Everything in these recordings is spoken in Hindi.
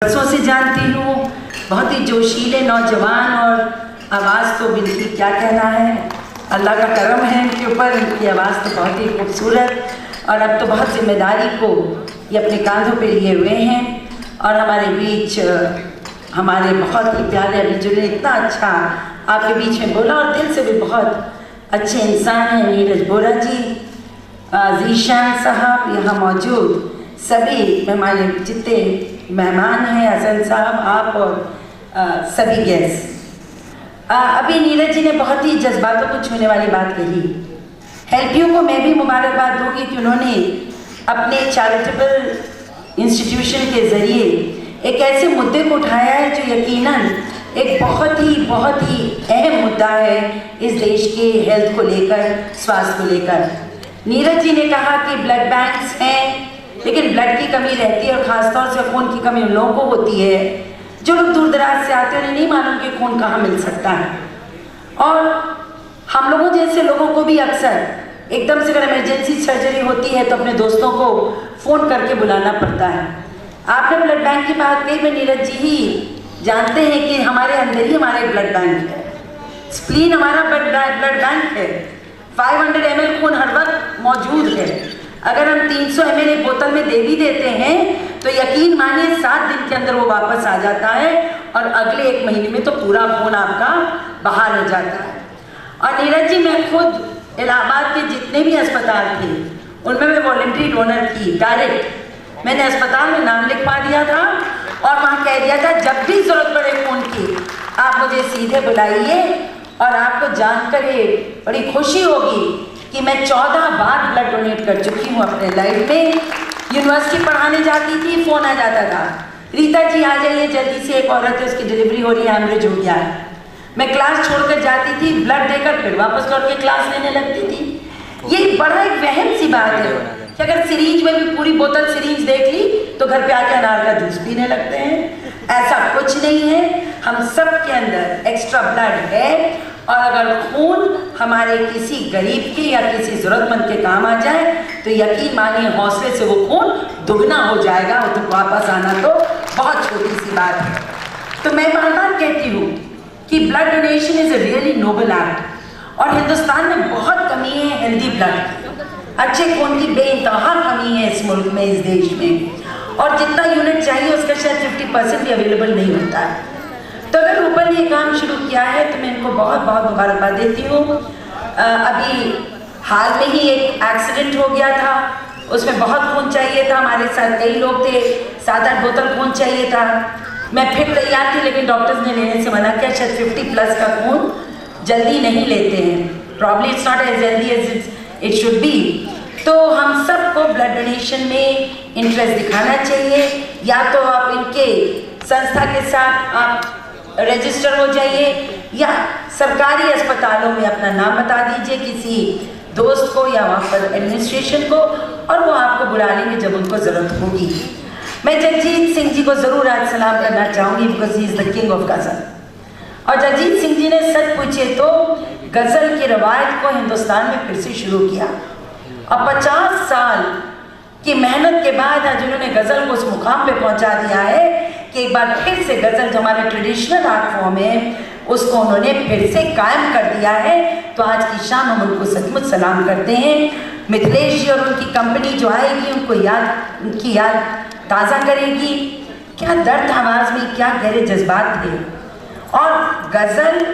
बरसों से जानती हूँ, बहुत ही जोशीले नौजवान और आवाज़ तो बिल्कुल क्या कहना है, अल्लाह का करम है इनके ऊपर। इनकी आवाज़ तो बहुत ही खूबसूरत और अब तो बहुत जिम्मेदारी को ये अपने कांधों पे लिए हुए हैं। और हमारे बीच हमारे बहुत ही प्यारे अभी जो इतना अच्छा आपके बीच में बोला और दिल से भी बहुत अच्छे इंसान हैं नीरज बोरा जी, ज़ीशान साहब, यहाँ मौजूद सभी हमारे जितने मेहमान हैं, हसन साहब, आप और सभी गेस्ट। अभी नीरज जी ने बहुत ही जज्बातों को छूने वाली बात कही। हेल्प यू को मैं भी मुबारकबाद दूंगी कि उन्होंने अपने चैरिटेबल इंस्टीट्यूशन के ज़रिए एक ऐसे मुद्दे को उठाया है जो यकीनन एक बहुत ही अहम मुद्दा है इस देश के हेल्थ को लेकर, स्वास्थ्य को लेकर। नीरज जी ने कहा कि ब्लड बैंक्स हैं, लेकिन ब्लड की कमी रहती है और ख़ासतौर से खून की कमी उन लोगों को होती है जो लोग दूर दराज से आते हैं, उन्हें नहीं मालूम कि खून कहाँ मिल सकता है। और हम लोगों जैसे लोगों को भी अक्सर एकदम से अगर इमरजेंसी सर्जरी होती है तो अपने दोस्तों को फ़ोन करके बुलाना पड़ता है। आपने ब्लड बैंक की बात कही, मैं नीरज जी ही जानते हैं कि हमारे अंदर ही हमारा एक ब्लड बैंक है, स्प्लीन हमारा ब्लड बैंक है। 500 ml खून हर वक्त मौजूद है। अगर हम 300 ml एक बोतल में दे भी देते हैं तो यकीन मानिए 7 दिन के अंदर वो वापस आ जाता है और अगले 1 महीने में तो पूरा खून आपका बाहर हो जाता है। और नीरज जी, मैं खुद इलाहाबाद के जितने भी अस्पताल थे उनमें मैं वॉलंटरी डोनर की डायरेक्ट मैंने अस्पताल में नाम लिखवा दिया था और वहाँ कह दिया था जब भी ज़रूरत पड़े खून की आप मुझे सीधे बुलाइए। और आपको जानकर ये बड़ी खुशी होगी कि मैं 14 बार ब्लड डोनेट कर चुकी हूँ अपने लाइफ में। यूनिवर्सिटी पढ़ाने जाती थी, फ़ोन आ जाता था, रीता जी आ जाइए जल्दी से, एक औरत है उसकी डिलीवरी हो रही है, हेमरेज हो गया है। मैं क्लास छोड़कर जाती थी, ब्लड देकर फिर वापस लौट के क्लास लेने लगती थी। ये बड़ा एक वहम सी बात है कि अगर सिरींज में भी पूरी बोतल सिरींज देख ली तो घर पे आके अनार का जूस पीने लगते हैं। ऐसा कुछ नहीं है, हम सब के अंदर एक्स्ट्रा ब्लड है और अगर खून हमारे किसी गरीब के या किसी ज़रूरतमंद के काम आ जाए तो यकीन मानिए हौसले से वो खून दुगना हो जाएगा। वो तो वापस आना तो बहुत छोटी सी बात है। तो मैं बार बार कहती हूँ कि blood donation is a really noble act और हिंदुस्तान में बहुत कमी है हेल्दी ब्लड की, अच्छे खून की बेइंतहा कमी है इस मुल्क में, इस देश में। और जितना यूनिट चाहिए उसका शायद 50% भी अवेलेबल नहीं होता है। तो अगर ऊपर ये काम शुरू किया है तो मैं इनको बहुत बहुत मुबारकबाद देती हूँ। अभी हाल में ही एक एक्सीडेंट हो गया था, उसमें बहुत खून चाहिए था, हमारे साथ कई लोग थे, 7-8 बोतल खून चाहिए था। मैं फिर तैयार थी लेकिन डॉक्टर्स ने लेने से मना किया, शायद 50+ का खून जल्दी नहीं लेते हैं, probably it's not as healthy as it should be. तो हम सबको ब्लड डोनेशन में इंटरेस्ट दिखाना चाहिए। या तो आप इनके संस्था के साथ आप रजिस्टर हो जाइए या सरकारी अस्पतालों में अपना नाम बता दीजिए किसी दोस्त को या वहाँ पर एडमिनिस्ट्रेशन को और वो आपको बुला लेंगे जब उनको ज़रूरत होगी। मैं जगजीत सिंह जी को ज़रूर आज सलाम करना चाहूँगी because he is the king of ghazal. और जगजीत सिंह जी ने सच पूछे तो गज़ल की रवायत को हिंदुस्तान में फिर से शुरू किया और 50 साल की मेहनत के बाद आज उन्होंने गज़ल को उस मुकाम पे पहुंचा दिया है कि एक बार फिर से गज़ल जो हमारा ट्रेडिशनल आर्ट फॉर्म है उसको उन्होंने फिर से कायम कर दिया है। तो आज की शाम हम उनको सचमुच सलाम करते हैं। मिथिलेश जी और उनकी कंपनी जो आएगी उनकी याद ताज़ा करेगी। क्या दर्द आवाज़ में, क्या गहरे जज्बात थे। और गज़ल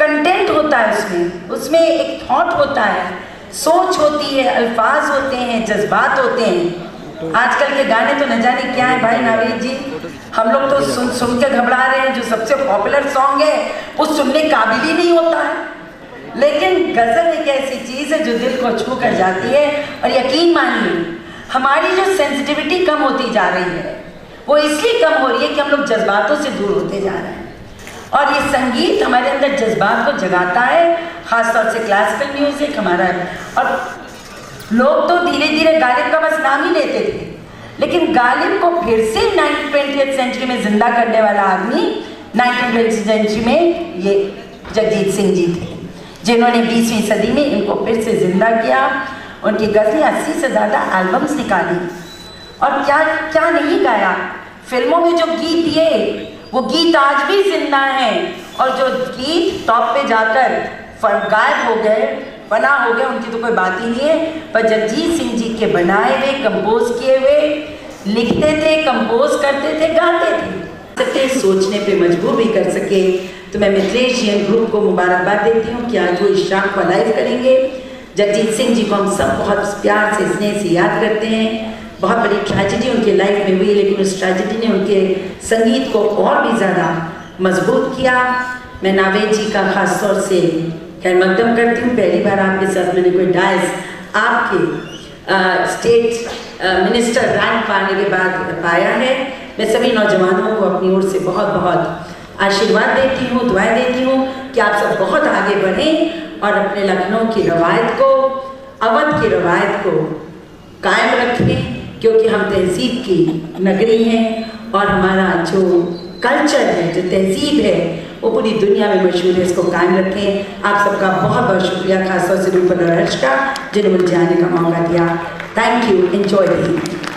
कंटेंट होता है, उसमें एक थॉट होता है, सोच होती है, अल्फाज होते हैं, जज्बात होते हैं। आजकल के गाने तो न जाने क्या है भाई नावेद जी, हम लोग तो सुन के घबरा रहे हैं। जो सबसे पॉपुलर सॉन्ग है वो सुनने काबिल ही नहीं होता है। लेकिन गज़ल एक ऐसी चीज़ है जो दिल को छू कर जाती है। और यकीन मानिए हमारी जो सेंसिटिविटी कम होती जा रही है वो इसलिए कम हो रही है कि हम लोग जज्बातों से दूर होते जा रहे हैं। और ये संगीत हमारे अंदर जज्बात को जगाता है, ख़ासतौर से क्लासिकल म्यूज़िक हमारा। और लोग तो धीरे धीरे गालिब का बस नाम ही लेते थे, लेकिन गालिब को फिर से 20th सेंचुरी में जिंदा करने वाला आदमी 1920th सेंचुरी में ये जगजीत सिंह जी थे, जिन्होंने 20वीं सदी में इनको फिर से जिंदा किया। उनकी गज़लें 80 से ज़्यादा एल्बम्स निकाली और क्या क्या नहीं गाया। फिल्मों में जो गीत दिए वो गीत आज भी जिंदा हैं, और जो गीत टॉप पे जाकर गायब हो गए, फना हो गए, उनकी तो कोई बात ही नहीं है। पर जगजीत सिंह जी के बनाए हुए, कंपोज किए हुए, लिखते थे, कंपोज करते थे, गाते थे, सोचने पे मजबूर भी कर सके। तो मैं मिथिलेश जी ग्रुप को मुबारकबाद देती हूँ कि आज वो इश्राक को लाइव करेंगे। जगजीत सिंह जी को हम सब बहुत प्यार से, स्नेह से याद करते हैं। बहुत बड़ी ट्रेजेडी उनके लाइफ में हुई, लेकिन उस ट्रेजेडी ने उनके संगीत को और भी ज़्यादा मजबूत किया। मैं नावेद जी का ख़ास तौर से खैर मकदम करती हूँ। पहली बार आपके साथ मैंने कोई डायस आपके स्टेट मिनिस्टर रैंक पाने के बाद पाया है। मैं सभी नौजवानों को अपनी ओर से बहुत बहुत आशीर्वाद देती हूँ, दुआएं देती हूँ कि आप सब बहुत आगे बढ़ें और अपने लखनऊ की रवायत को, अवध की रवायत को कायम रखें, क्योंकि हम तहजीब की नगरी हैं और हमारा जो कल्चर है, जो तहजीब है, वो पूरी दुनिया में मशहूर है। इसको कायम रखें। आप सबका बहुत बहुत शुक्रिया, खासतौर से रूपल और हर्ष का, जिन्होंने मुझे आने का मौका दिया। Thank you. Enjoy the evening.